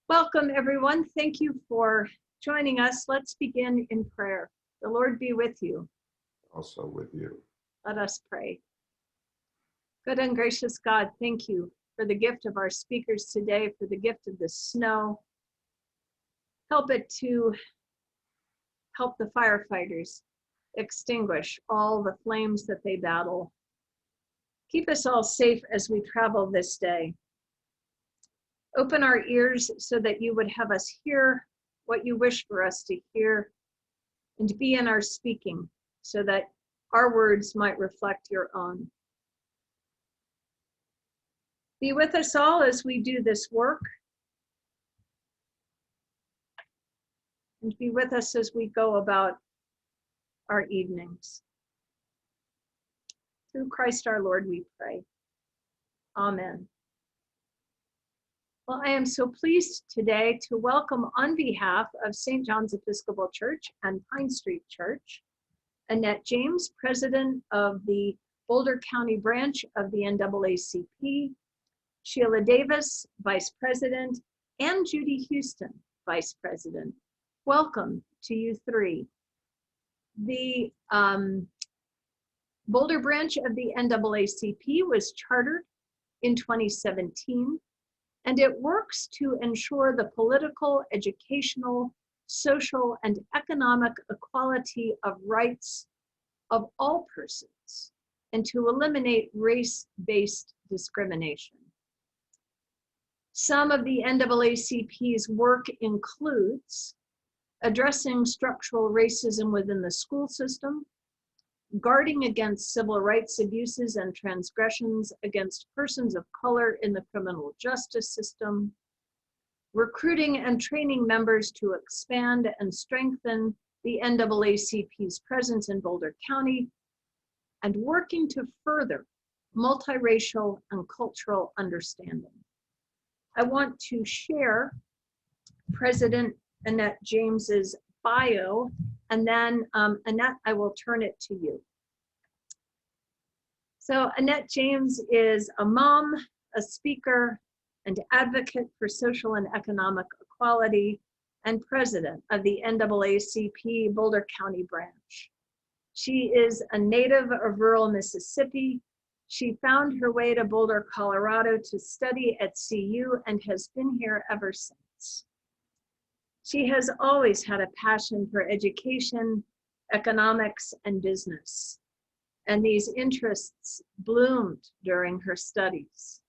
Welcome, everyone. Thank you for joining us. Let's begin in prayer. The Lord be with you. Also with you. Let us pray. Good and gracious God, thank you for the gift of our speakers today, for the gift of the snow. Help it to help the firefighters extinguish all the flames that they battle. Keep us all safe as we travel this day. Open our ears so that you would have us hear what you wish for us to hear, and be in our speaking so that our words might reflect your own. Be with us all as we do this work, and be with us as we go about our evenings. Through Christ our Lord we pray. Amen. Well, I am so pleased today to welcome on behalf of St. John's Episcopal Church and Pine Street Church, Annette James, President of the Boulder County branch of the NAACP, Sheila Davis, Vice President, and Judy Houston, Vice President. Welcome to you three. The Boulder branch of the NAACP was chartered in 2017. And it works to ensure the political, educational, social, and economic equality of rights of all persons, and to eliminate race-based discrimination. Some of the NAACP's work includes addressing structural racism within the school system, guarding against civil rights abuses and transgressions against persons of color in the criminal justice system, recruiting and training members to expand and strengthen the NAACP's presence in Boulder County, and working to further multiracial and cultural understanding. I want to share President Annette James's bio, and then Annette, I will turn it to you. So Annette James is a mom, a speaker, and advocate for social and economic equality, and president of the NAACP Boulder County branch. She is a native of rural Mississippi. She found her way to Boulder, Colorado to study at CU and has been here ever since. She has always had a passion for education, economics, and business, and these interests bloomed during her studies.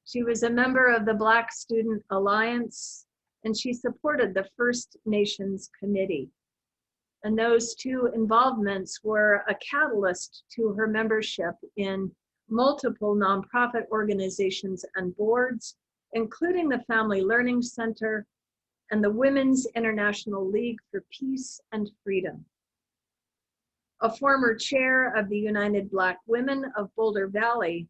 She was a member of the Black Student Alliance, and she supported the First Nations Committee. And those two involvements were a catalyst to her membership in multiple nonprofit organizations and boards, including the Family Learning Center and the Women's International League for Peace and Freedom. A former chair of the United Black Women of Boulder Valley,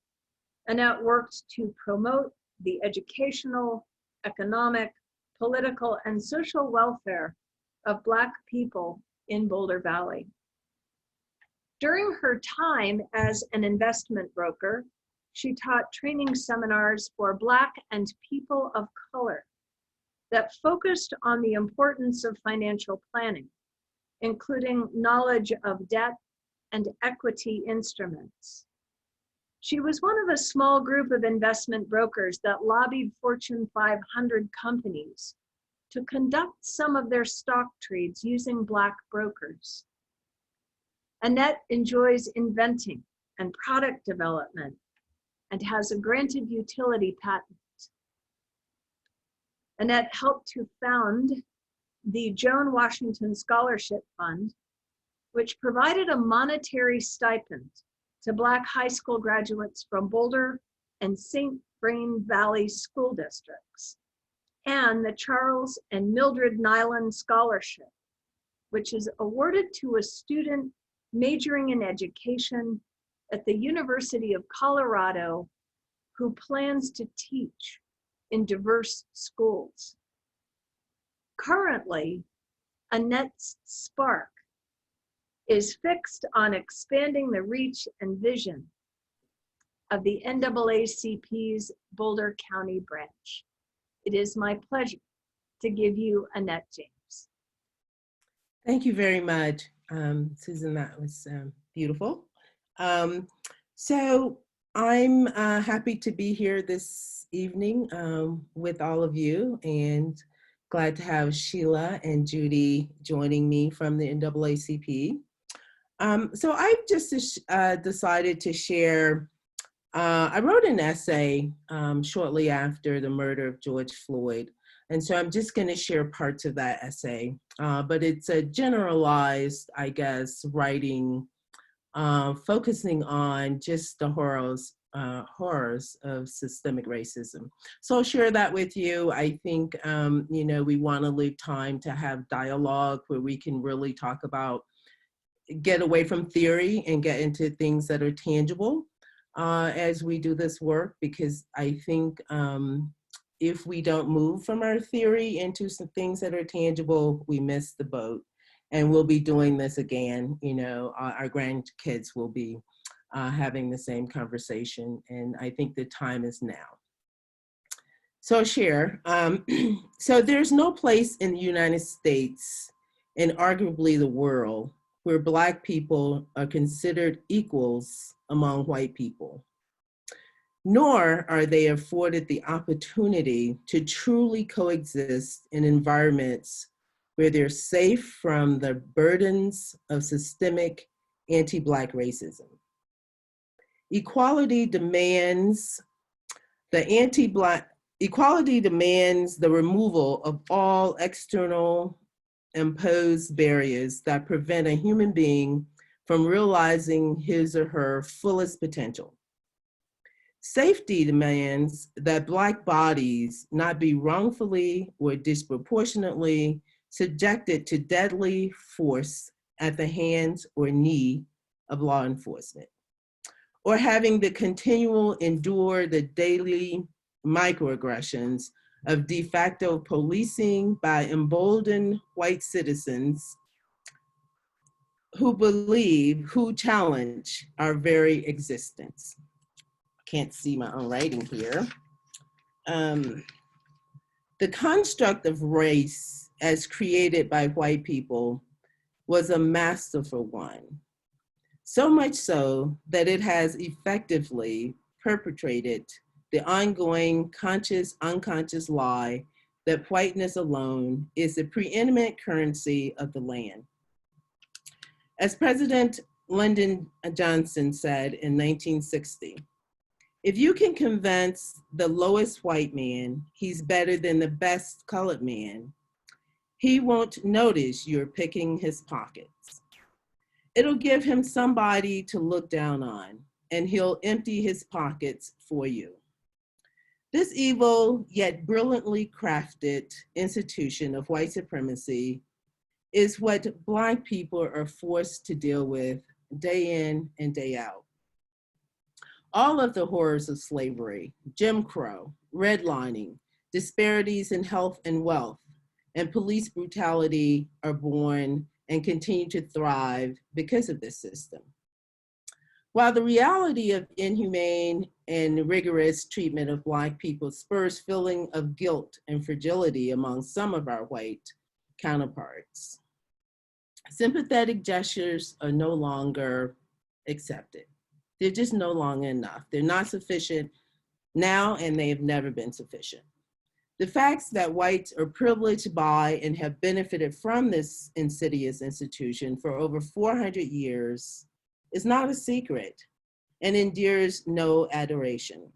Annette worked to promote the educational, economic, political, and social welfare of Black people in Boulder Valley. During her time as an investment broker, she taught training seminars for Black and people of color that focused on the importance of financial planning, including knowledge of debt and equity instruments. She was one of a small group of investment brokers that lobbied Fortune 500 companies to conduct some of their stock trades using Black brokers. Annette enjoys inventing and product development and has a granted utility patent. Annette helped to found the Joan Washington Scholarship Fund, which provided a monetary stipend to Black high school graduates from Boulder and St. Vrain Valley school districts, and the Charles and Mildred Nyland Scholarship, which is awarded to a student majoring in education at the University of Colorado who plans to teach in diverse schools. Currently, Annette's spark is fixed on expanding the reach and vision of the NAACP's Boulder County branch. It is my pleasure to give you Annette James. Thank you very much, Susan. That was beautiful. So I'm happy to be here this evening with all of you, and glad to have Sheila and Judy joining me from the NAACP. So I've just decided to share. I wrote an essay shortly after the murder of George Floyd. And so I'm just going to share parts of that essay, but it's a generalized, I guess, writing focusing on just the horrors of systemic racism. So I'll share that with you. I think, we want to leave time to have dialogue where we can really talk about, get away from theory and get into things that are tangible as we do this work, because I think if we don't move from our theory into some things that are tangible, we miss the boat. And we'll be doing this again. Our grandkids will be having the same conversation. And I think the time is now. So I'll share. So there's no place in the United States and arguably the world where Black people are considered equals among white people, nor are they afforded the opportunity to truly coexist in environments where they're safe from the burdens of systemic anti-Black racism. Equality demands the removal of all external imposed barriers that prevent a human being from realizing his or her fullest potential. Safety demands that Black bodies not be wrongfully or disproportionately subjected to deadly force at the hands or knee of law enforcement, or having to continual endure the daily microaggressions of de facto policing by emboldened white citizens who challenge our very existence. Can't see my own writing here. The construct of race as created by white people was a masterful one. So much so that it has effectively perpetrated the ongoing conscious, unconscious lie that whiteness alone is the preeminent currency of the land. As President Lyndon Johnson said in 1960, if you can convince the lowest white man he's better than the best colored man, he won't notice you're picking his pockets. It'll give him somebody to look down on, and he'll empty his pockets for you. This evil yet brilliantly crafted institution of white supremacy is what Black people are forced to deal with day in and day out. All of the horrors of slavery, Jim Crow, redlining, disparities in health and wealth, and police brutality are born and continue to thrive because of this system. While the reality of inhumane and rigorous treatment of Black people spurs feeling of guilt and fragility among some of our white counterparts, sympathetic gestures are no longer accepted. They're just no longer enough. They're not sufficient now, and they have never been sufficient. The facts that whites are privileged by and have benefited from this insidious institution for over 400 years is not a secret and endears no adoration.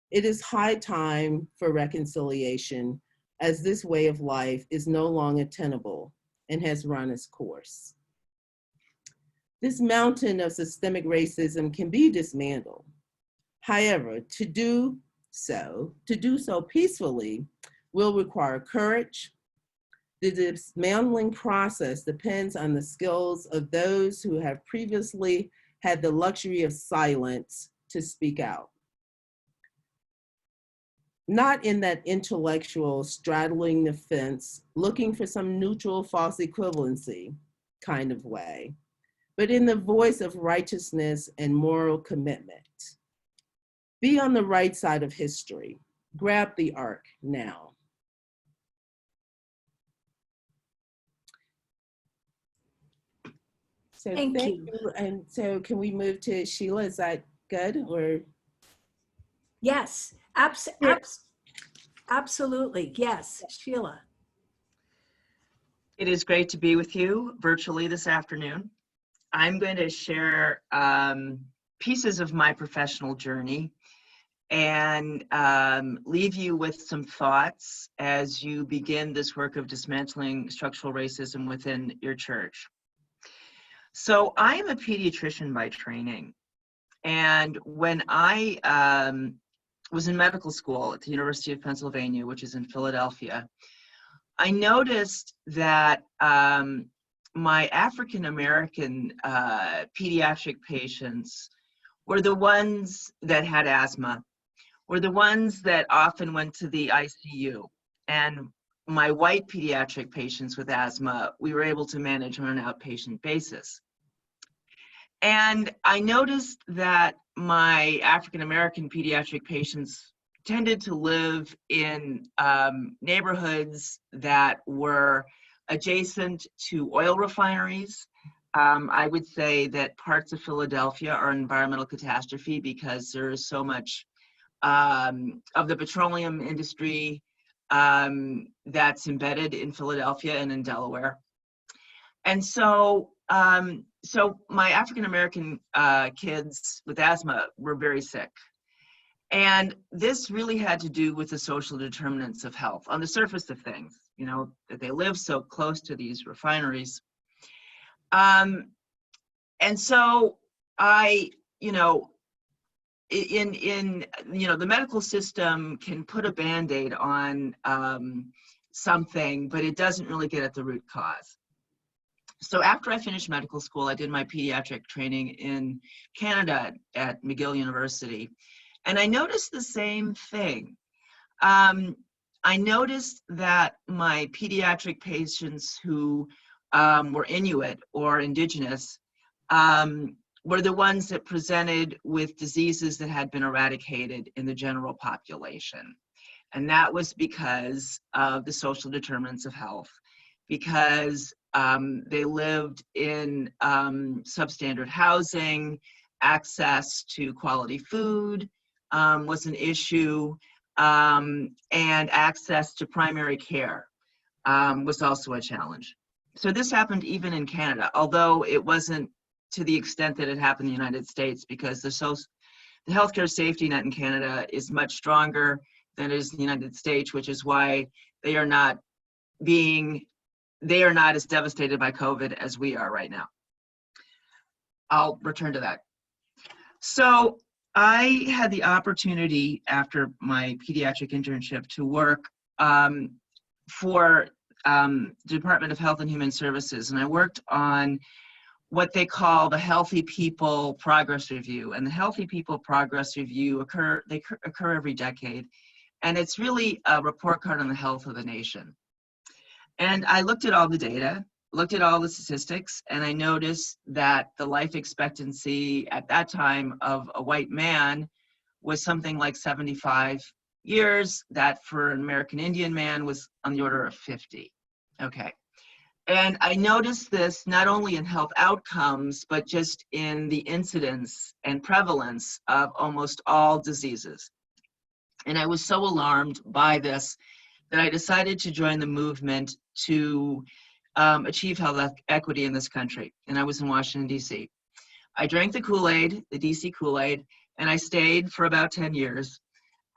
It is high time for reconciliation, as this way of life is no longer tenable and has run its course. This mountain of systemic racism can be dismantled. However, to do so peacefully will require courage. The dismantling process depends on the skills of those who have previously had the luxury of silence to speak out. Not in that intellectual straddling the fence, looking for some neutral false equivalency kind of way, but in the voice of righteousness and moral commitment. Be on the right side of history. grab the arc now. So Thank thank you. you. And so can we move to Sheila? Is that good or? Yes, absolutely. Yes, Sheila. It is great to be with you virtually this afternoon. I'm going to share pieces of my professional journey and leave you with some thoughts as you begin this work of dismantling structural racism within your church. So I am a pediatrician by training. And when I was in medical school at the University of Pennsylvania, which is in Philadelphia, I noticed that my African-American pediatric patients were the ones that had asthma, were the ones that often went to the ICU. And my white pediatric patients with asthma, we were able to manage on an outpatient basis. And I noticed that my African-American pediatric patients tended to live in neighborhoods that were adjacent to oil refineries. I would say that parts of Philadelphia are an environmental catastrophe because there is so much of the petroleum industry that's embedded in Philadelphia and in Delaware. And so, so my African-American kids with asthma were very sick. And this really had to do with the social determinants of health on the surface of things, you know, that they live so close to these refineries. And so I, you know, the medical system can put a Band-Aid on something, but it doesn't really get at the root cause. So after I finished medical school, I did my pediatric training in Canada at McGill University. And I noticed the same thing. I noticed that my pediatric patients who were Inuit or indigenous were the ones that presented with diseases that had been eradicated in the general population. And that was because of the social determinants of health, because they lived in substandard housing, access to quality food was an issue, and access to primary care was also a challenge. So this happened even in Canada, although it wasn't to the extent that it happened in the United States, because the healthcare safety net in Canada is much stronger than it is in the United States, which is why they are not as devastated by COVID as we are right now. I'll return to that. So I had the opportunity after my pediatric internship to work for the Department of Health and Human Services, and I worked on what they call the Healthy People Progress Review. And the Healthy People Progress Review occur every decade, and it's really a report card on the health of the nation. And I looked at all the data, looked at all the statistics, and I noticed that the life expectancy at that time of a white man was something like 75 years, that for an American Indian man was on the order of 50. Okay. And I noticed this not only in health outcomes, but just in the incidence and prevalence of almost all diseases. And I was so alarmed by this that I decided to join the movement to achieve health equity in this country. And I was in Washington, D.C. I drank the Kool-Aid, the D.C. Kool-Aid, and I stayed for about 10 years.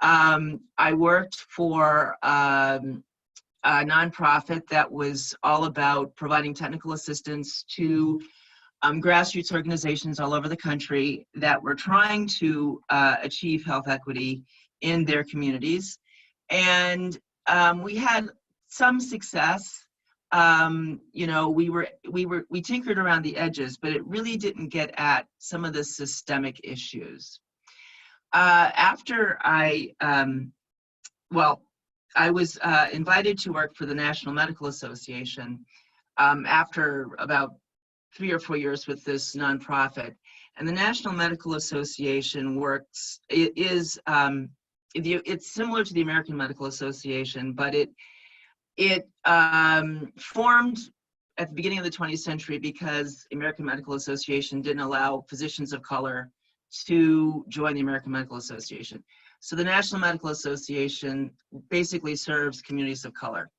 I worked for a nonprofit that was all about providing technical assistance to grassroots organizations all over the country that were trying to achieve health equity in their communities. And we had some success. You know, we tinkered around the edges, but it really didn't get at some of the systemic issues. After I was invited to work for the National Medical Association after about 3 or 4 years with this nonprofit. And the National Medical Association it's similar to the American Medical Association, but it formed at the beginning of the 20th century because American Medical Association didn't allow physicians of color to join the American Medical Association. So the National Medical Association basically serves communities of color.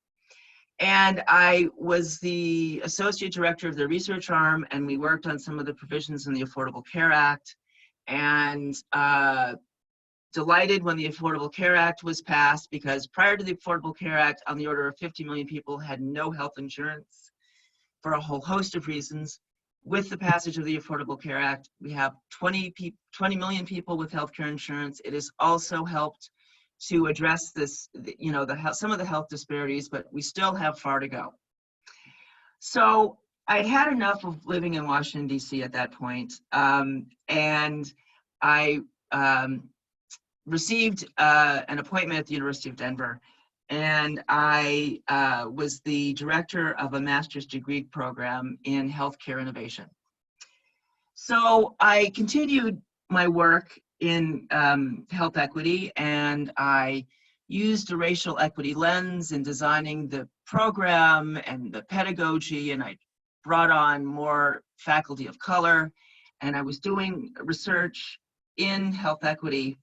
And I was the associate director of the research arm, and we worked on some of the provisions in the Affordable Care Act, and delighted when the Affordable Care Act was passed, because prior to the Affordable Care Act, on the order of 50 million people had no health insurance for a whole host of reasons. With the passage of the Affordable Care Act, we have 20 million people with healthcare insurance. It has also helped to address this, you know, some of the health disparities, but we still have far to go. So I'd had enough of living in Washington, D.C. at that point, and I received an appointment at the University of Denver, and I was the director of a master's degree program in healthcare innovation. So I continued my work in health equity, and I used a racial equity lens in designing the program and the pedagogy, and I brought on more faculty of color, and I was doing research in health equity.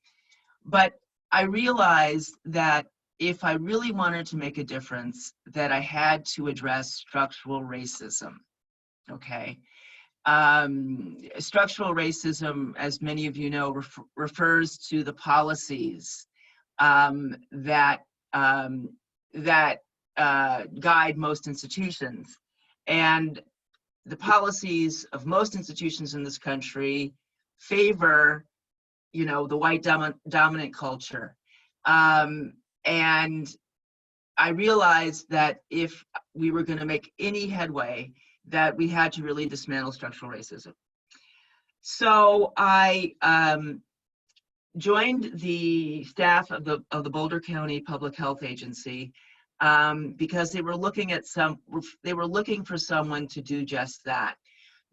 But I realized that if I really wanted to make a difference, that I had to address structural racism, okay? Structural racism, as many of you know, refers to the policies that guide most institutions. And the policies of most institutions in this country favor, you know, the white dominant culture. And I realized that if we were going to make any headway, that we had to really dismantle structural racism. So I joined the staff of the Boulder County Public Health Agency because they were looking for someone to do just that.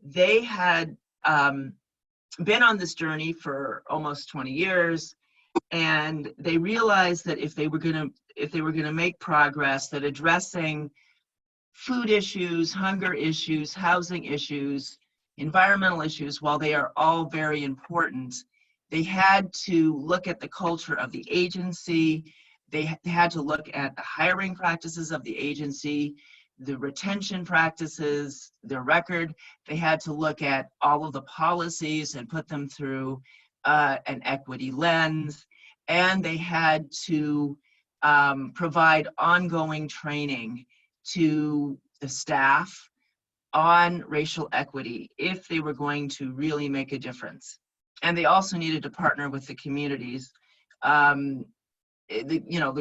They had been on this journey for almost 20 years, and they realized that if they were going to make progress, that addressing food issues, hunger issues, housing issues, environmental issues, while they are all very important, they had to look at the culture of the agency. They had to look at the hiring practices of the agency, the retention practices, their record. They had to look at all of the policies and put them through an equity lens. And they had to provide ongoing training to the staff on racial equity if they were going to really make a difference. And they also needed to partner with the communities, the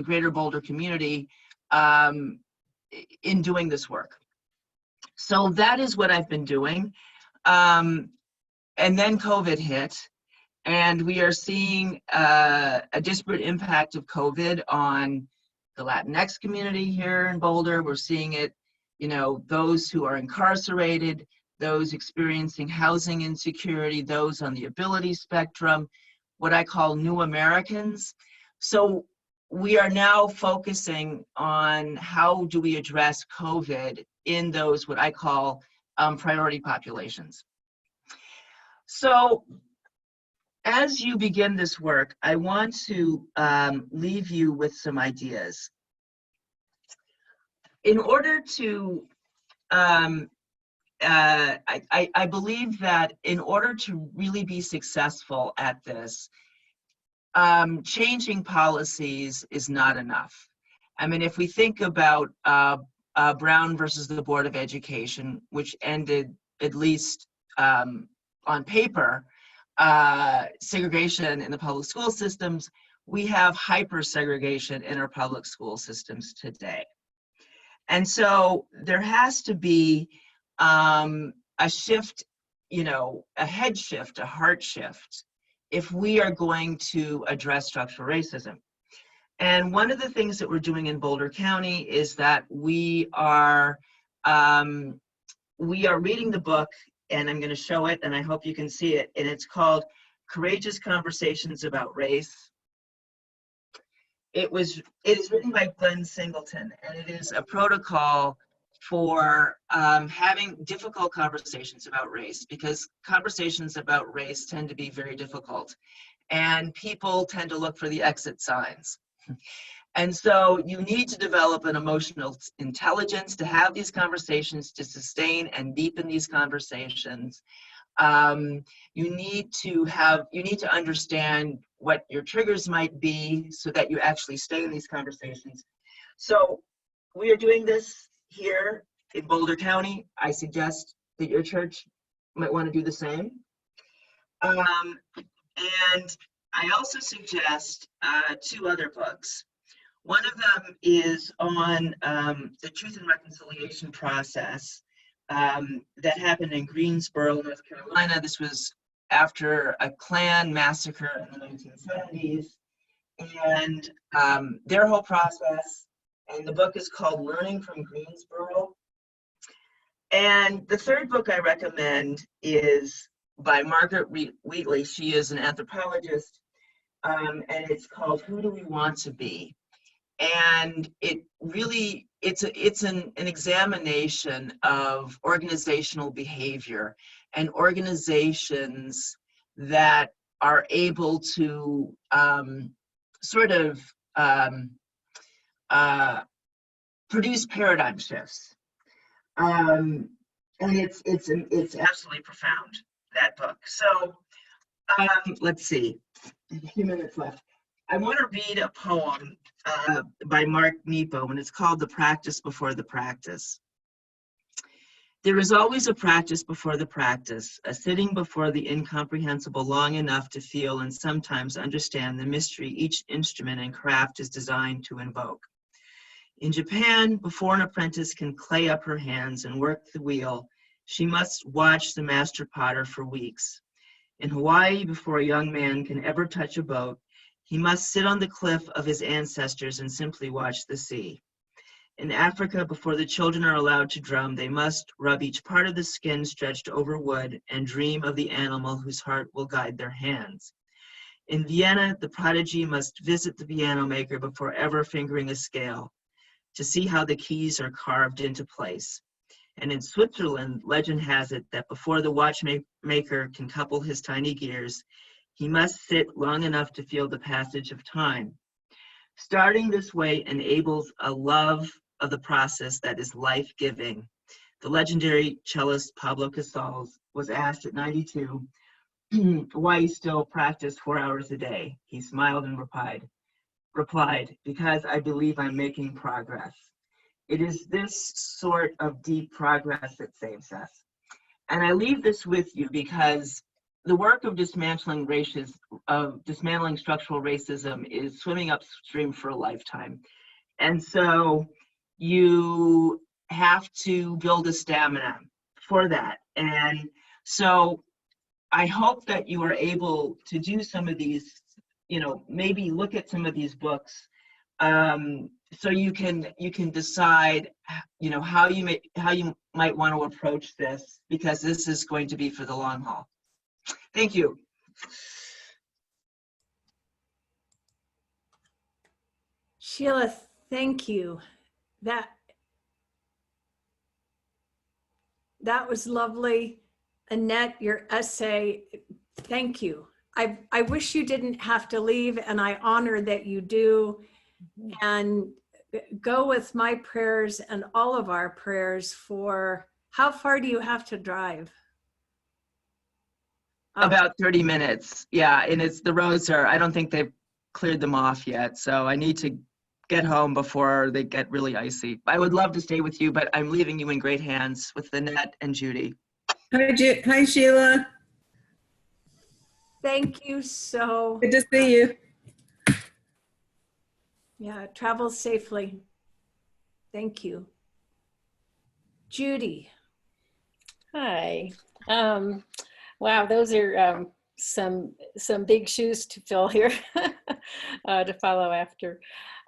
greater Boulder community, in doing this work. So that is what I've been doing. And then COVID hit, and we are seeing a disparate impact of COVID on the Latinx community here in Boulder. We're seeing it, you know, those who are incarcerated, those experiencing housing insecurity, those on the ability spectrum, what I call new Americans. So we are now focusing on how do we address COVID in those, what I call priority populations. So as you begin this work, I want to leave you with some ideas. In order to, I believe that in order to really be successful at this, changing policies is not enough. I mean, if we think about Brown versus the Board of Education, which ended, at least on paper, segregation in the public school systems, we have hyper segregation in our public school systems today. And so there has to be a shift, you know, a head shift, a heart shift, if we are going to address structural racism. And one of the things that we're doing in Boulder County is that we are reading the book, and I'm going to show it, and I hope you can see it, and it's called Courageous Conversations About Race. it is written by Glenn Singleton, and it is a protocol for having difficult conversations about race, because conversations about race tend to be very difficult, and people tend to look for the exit signs. And so you need to develop an emotional intelligence to have these conversations, to sustain and deepen these conversations. You need to understand what your triggers might be so that you actually stay in these conversations. So we are doing this here in Boulder County. I suggest that your church might want to do the same. And I also suggest 2 other books. One of them is on the Truth and Reconciliation process that happened in Greensboro, North Carolina. This was after a Klan massacre in the 1970s, and their whole process. And the book is called Learning from Greensboro. And the third book I recommend is by Margaret Wheatley. She is an anthropologist, and it's called Who Do We Want to Be? And it really, it's an examination of organizational behavior and organizations that are able to sort of produce paradigm shifts. And it's absolutely profound, that book. So let's see, a few minutes left. I want to read a poem by Mark Nepo, and it's called The Practice Before the Practice. There is always a practice before the practice, a sitting before the incomprehensible long enough to feel and sometimes understand the mystery each instrument and craft is designed to invoke. In Japan, before an apprentice can clay up her hands and work the wheel, she must watch the master potter for weeks. In Hawaii, before a young man can ever touch a boat, he must sit on the cliff of his ancestors and simply watch the sea. In Africa, before the children are allowed to drum, they must rub each part of the skin stretched over wood and dream of the animal whose heart will guide their hands. In Vienna, the prodigy must visit the piano maker before ever fingering a scale, to see how the keys are carved into place. And in Switzerland, legend has it that before the watchmaker can couple his tiny gears, he must sit long enough to feel the passage of time. Starting this way enables a love of the process that is life-giving. The legendary cellist Pablo Casals was asked at 92 why he still practiced 4 hours a day. He smiled and replied, because I believe I'm making progress. It is this sort of deep progress that saves us. And I leave this with you because the work of dismantling structural racism is swimming upstream for a lifetime. And so you have to build a stamina for that. And so I hope that you are able to do some of these, maybe look at some of these books, so you can decide, how you might want to approach this, because this is going to be for the long haul. Thank you. Sheila, thank you. That was lovely. Annette, your essay, thank you. I wish you didn't have to leave, and I honor that you do. And go with my prayers and all of our prayers for, how far do you have to drive? About 30 minutes. Yeah, and the roads I don't think they've cleared them off yet. So I need to get home before they get really icy. I would love to stay with you, but I'm leaving you in great hands with Annette and Judy. Hi, Sheila. Thank you so. Good to see you. Yeah, travel safely. Thank you. Judy. Hi. Wow, those are some big shoes to fill here to follow after.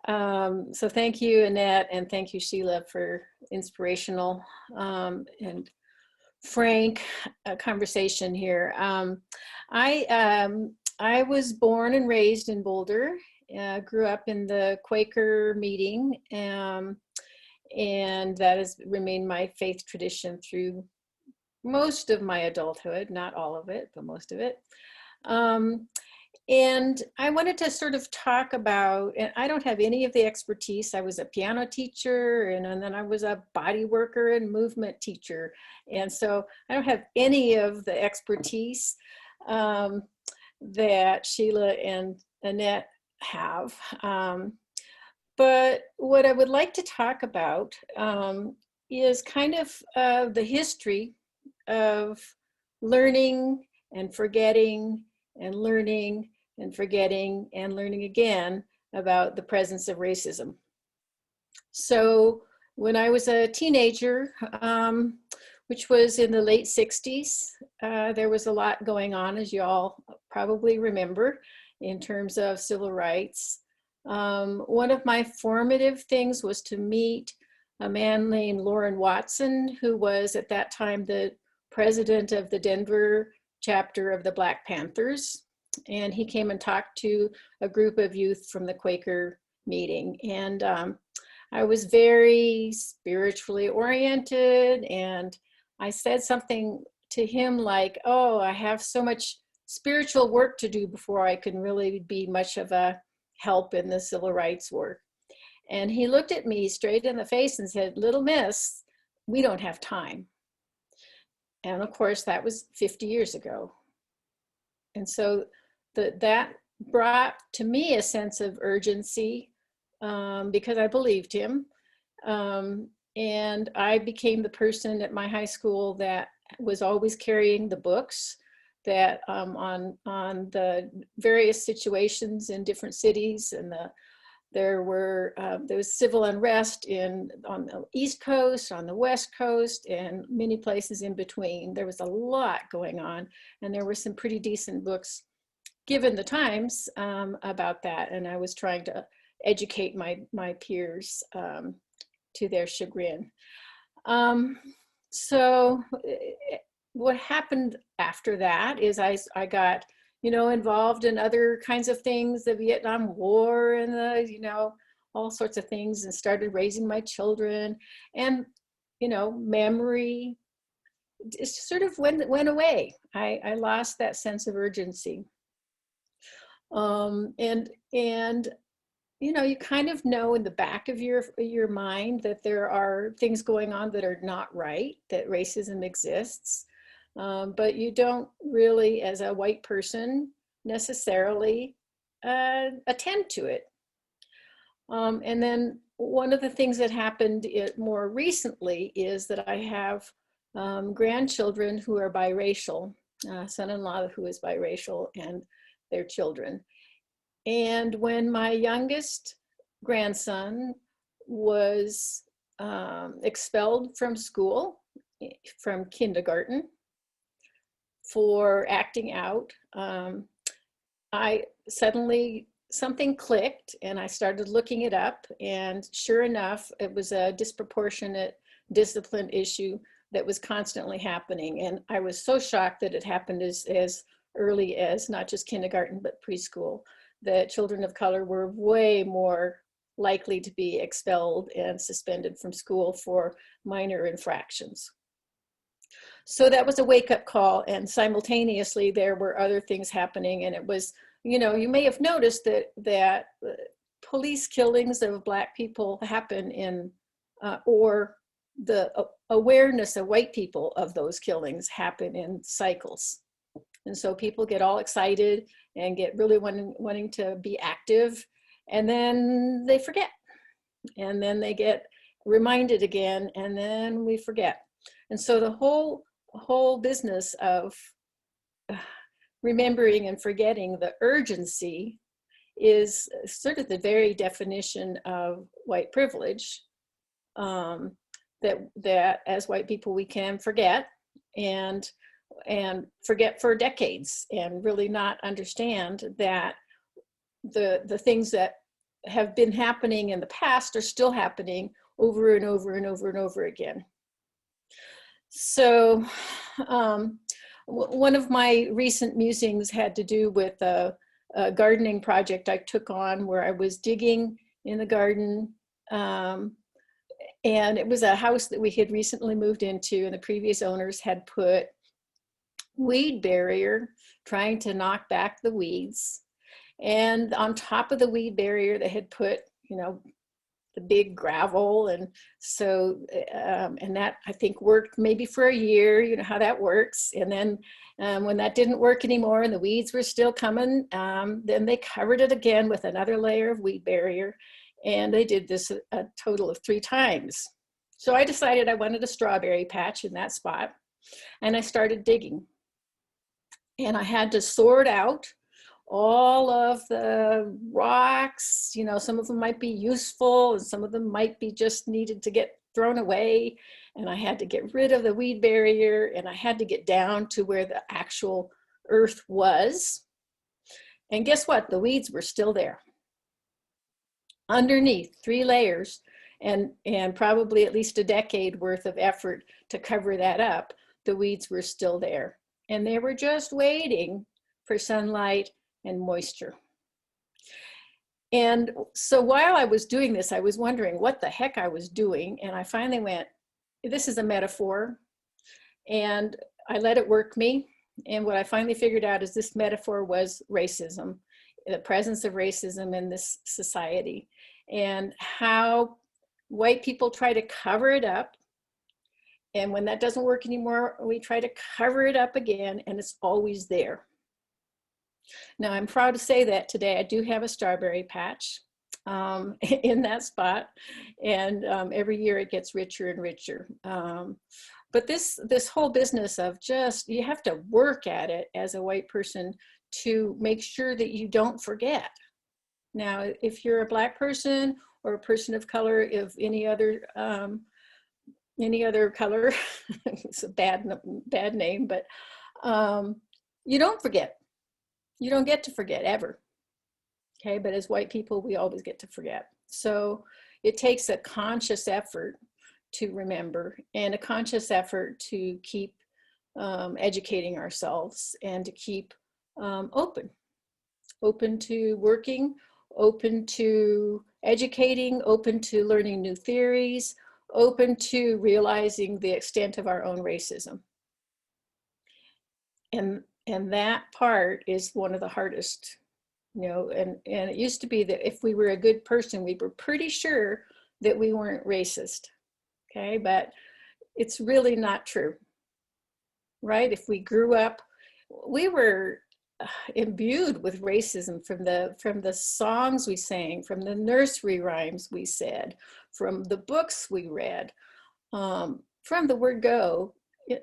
So thank you, Annette, and thank you, Sheila, for inspirational and frank conversation here. I was born and raised in Boulder, grew up in the Quaker meeting, and that has remained my faith tradition through most of my adulthood, not all of it, but most of it. And I wanted to sort of talk about, and I don't have any of the expertise. I was a piano teacher, and then I was a body worker and movement teacher. And so I don't have any of the expertise that Sheila and Annette have. But what I would like to talk about is kind of the history of learning and forgetting and learning and forgetting and learning again about the presence of racism. So when I was a teenager, which was in the late 60s, there was a lot going on, as you all probably remember, in terms of civil rights. One of my formative things was to meet a man named Loren Watson, who was at that time the president of the Denver chapter of the Black Panthers. And he came and talked to a group of youth from the Quaker meeting. And I was very spiritually oriented. And I said something to him like, oh, I have so much spiritual work to do before I can really be much of a help in the civil rights work. And he looked at me straight in the face and said, little miss, we don't have time. And of course, that was 50 years ago. And so that brought to me a sense of urgency because I believed him. And I became the person at my high school that was always carrying the books that on the various situations in different cities, and there was civil unrest on the East Coast, on the West Coast, and many places in between. There was a lot going on, and there were some pretty decent books given the times about that, and I was trying to educate my peers to their chagrin. So what happened after that is I got, involved in other kinds of things, the Vietnam War and all sorts of things, and started raising my children, and, memory just sort of went away. I lost that sense of urgency. And you kind of know in the back of your mind that there are things going on that are not right, that racism exists. But you don't really, as a white person, necessarily attend to it. And then one of the things that happened more recently is that I have grandchildren who are biracial, son-in-law who is biracial, and their children. And when my youngest grandson was expelled from school, from kindergarten, for acting out, I suddenly, something clicked, and I started looking it up, and sure enough, it was a disproportionate discipline issue that was constantly happening. And I was so shocked that it happened as early as not just kindergarten, but preschool, that children of color were way more likely to be expelled and suspended from school for minor infractions. So that was a wake-up call, and simultaneously there were other things happening, and it was, you may have noticed that police killings of Black people happen in, or the awareness of white people of those killings happen in cycles. And so people get all excited and get really wanting to be active, and then they forget, and then they get reminded again, and then we forget. And so the whole business of remembering and forgetting the urgency is sort of the very definition of white privilege, that as white people we can forget and forget for decades, and really not understand that the things that have been happening in the past are still happening over and over and over and over again. So one of my recent musings had to do with a gardening project I took on where I was digging in the garden. And it was a house that we had recently moved into, and the previous owners had put weed barrier trying to knock back the weeds. And on top of the weed barrier, they had put, you know, the big gravel. And so, and that I think worked maybe for a year, you know how that works. And then when that didn't work anymore and the weeds were still coming, then they covered it again with another layer of weed barrier. And they did this a total of 3 times. So I decided I wanted a strawberry patch in that spot. And I started digging. And I had to sort out all of the rocks. You know, some of them might be useful and some of them might be just needed to get thrown away. And I had to get rid of the weed barrier, and I had to get down to where the actual earth was. And guess what? The weeds were still there. Underneath 3 layers and probably at least a decade worth of effort to cover that up, the weeds were still there. And they were just waiting for sunlight and moisture. And so while I was doing this, I was wondering what the heck I was doing. And I finally went, this is a metaphor. And I let it work me. And what I finally figured out is this metaphor was racism, the presence of racism in this society, and how white people try to cover it up. And when that doesn't work anymore, we try to cover it up again, and it's always there. Now, I'm proud to say that today I do have a strawberry patch in that spot, and every year it gets richer and richer. But this whole business of just, you have to work at it as a white person to make sure that you don't forget. Now, if you're a Black person or a person of color, of any other color, it's a bad name, but you don't forget. You don't get to forget ever. Okay, but as white people, we always get to forget. So it takes a conscious effort to remember, and a conscious effort to keep educating ourselves, and to keep open to working, open to educating, open to learning new theories, open to realizing the extent of our own racism. And that part is one of the hardest, you know, and it used to be that if we were a good person, we were pretty sure that we weren't racist. Okay, but it's really not true, right? If we grew up, we were imbued with racism from the songs we sang, from the nursery rhymes we said, from the books we read, from the word go,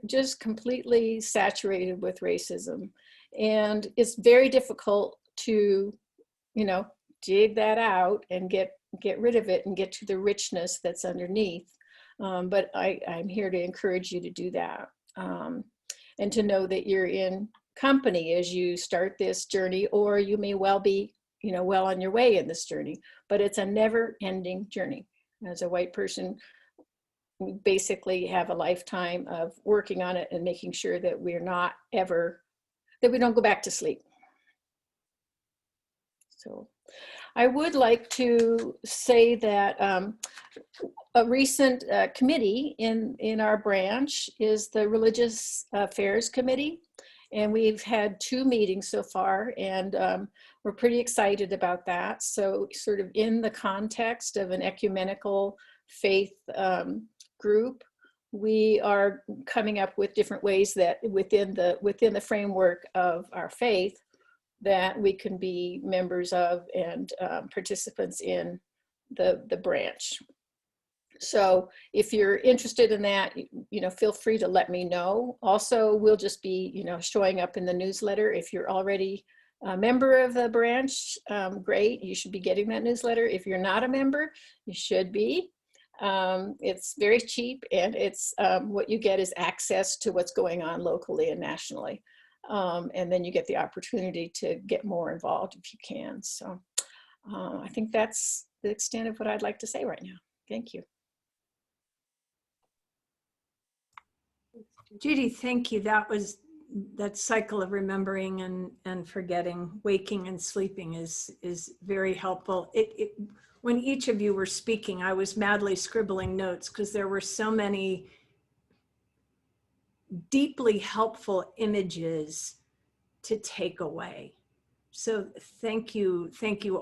just completely saturated with racism. And it's very difficult to, you know, dig that out and get rid of it and get to the richness that's underneath. But I'm here to encourage you to do that, and to know that you're in company as you start this journey, or you may well be, you know, well on your way in this journey, but it's a never-ending journey. As a white person, we basically have a lifetime of working on it and making sure that we're not ever, that we don't go back to sleep. So I would like to say that a recent committee in our branch is the Religious Affairs Committee. And we've had 2 meetings so far, and we're pretty excited about that. So sort of in the context of an ecumenical faith group, we are coming up with different ways that within the framework of our faith, that we can be members of and participants in the branch. So if you're interested in that, you know, feel free to let me know. Also, we'll just be, you know, showing up in the newsletter. If you're already a member of the branch, great, you should be getting that newsletter. If you're not a member, you should be. It's very cheap, and it's what you get is access to what's going on locally and nationally. And then you get the opportunity to get more involved if you can. So I think that's the extent of what I'd like to say right now. Thank you. Judy, thank you. That was that cycle of remembering and forgetting, waking and sleeping is very helpful. When each of you were speaking, I was madly scribbling notes because there were so many deeply helpful images to take away. So thank you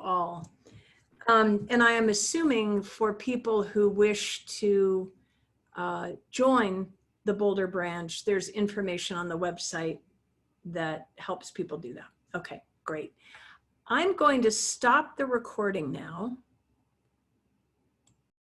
all. And I am assuming for people who wish to join the Boulder Branch, there's information on the website that helps people do that. Okay, great. I'm going to stop the recording now.